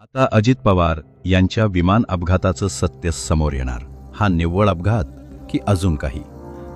आता अजित पवार यांच्या विमान अपघाताचं सत्य समोर येणार. हा निव्वळ अपघात की अजून काही?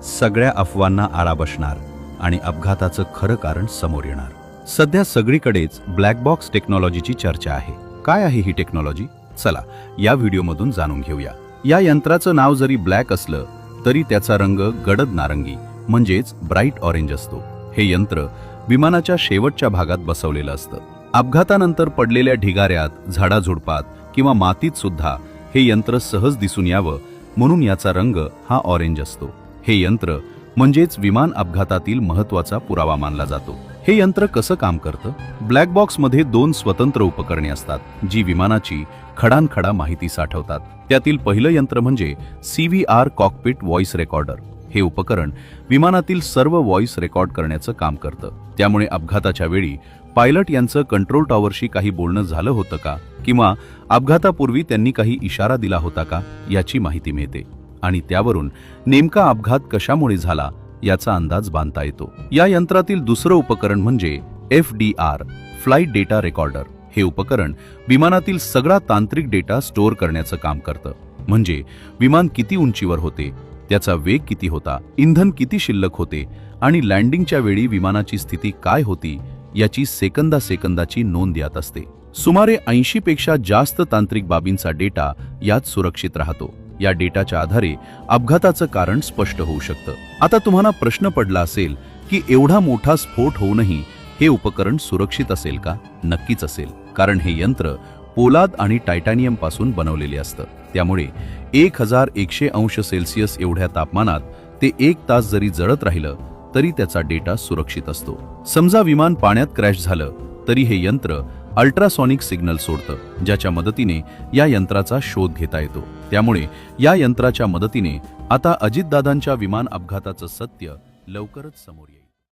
सगळ्या अफवांना आळा बसणार आणि अपघाताचं खरं कारण समोर येणार. सध्या सगळीकडेच ब्लॅक बॉक्स टेक्नॉलॉजीची चर्चा आहे. काय आहे ही टेक्नॉलॉजी? चला या व्हिडिओमधून जाणून घेऊया. या यंत्राचं नाव जरी ब्लॅक असलं तरी त्याचा रंग गडद नारंगी म्हणजेच ब्राईट ऑरेंज असतो. हे यंत्र विमानाच्या शेवटच्या भागात बसवलेलं असतं. अपघातानंतर पडलेल्या ढिगाऱ्यात, झाडाझुडपात किंवा मातीत सुद्धा हे यंत्र सहज दिसून यावं म्हणून याचा रंग हा ऑरेंज असतो. हे यंत्र म्हणजेच विमान अपघातातील महत्त्वाचा पुरावा मानला जातो. हे यंत्र कसं काम करतं? ब्लॅक बॉक्समध्ये 2 स्वतंत्र उपकरणे असतात जी विमानाची खडानखडा माहिती साठवतात. त्यातील पहिलं यंत्र म्हणजे CVR कॉकपिट व्हॉइस रेकॉर्डर. हे उपकरण विमानातील सर्व व्हॉइस रेकॉर्ड करण्याचं काम करतं. त्यामुळे अपघाताच्या वेळी पायलट यांचं कंट्रोल टॉवरशी काही बोलणं झालं होतं का किंवा अपघातापूर्वी त्यांनी काही इशारा दिला होता का याची माहिती मिळते आणि त्यावरून नेमका अपघात कशामुळे झाला याचा अंदाज बांधता येतो. या यंत्रातील दुसरं उपकरण म्हणजे FDR फ्लाइट डेटा रेकॉर्डर. हे उपकरण विमानातील सगळा तांत्रिक डेटा स्टोअर करण्याचं काम करतं. म्हणजे विमान किती उंचीवर होते, त्याचा वेग किती होता, इंधन किती शिल्लक होते आणि लँडिंगच्या वेळी विमानाची स्थिती काय होती याची सेकंदाची नोंद यात असते. सुमारे 80 पेक्षा जास्त तांत्रिक बाबींचा डेटा यात सुरक्षित राहतो. या डेटाच्या आधारे अपघाताचं कारण स्पष्ट होऊ शकतं. आता तुम्हाला प्रश्न पडला असेल की एवढा मोठा स्फोट होऊनही हे उपकरण सुरक्षित असेल का? नक्कीच असेल, कारण हे यंत्र पोलाद आणि टायटॅनियम पासून बनवलेले असतं. त्यामुळे 1100 अंश सेल्सिअस एवढ्या तापमानात ते 1 तास जरी जळत राहिलं तरी त्याचा डेटा सुरक्षित असतो. समजा विमान पाण्यात क्रॅश झालं तरी हे यंत्र अल्ट्रासॉनिक सिग्नल सोडतं, ज्याच्या मदतीने या यंत्राचा शोध घेता येतो. त्यामुळे या यंत्राच्या मदतीने आता अजितदादांच्या विमान अपघाताचं सत्य लवकरच समोर येईल.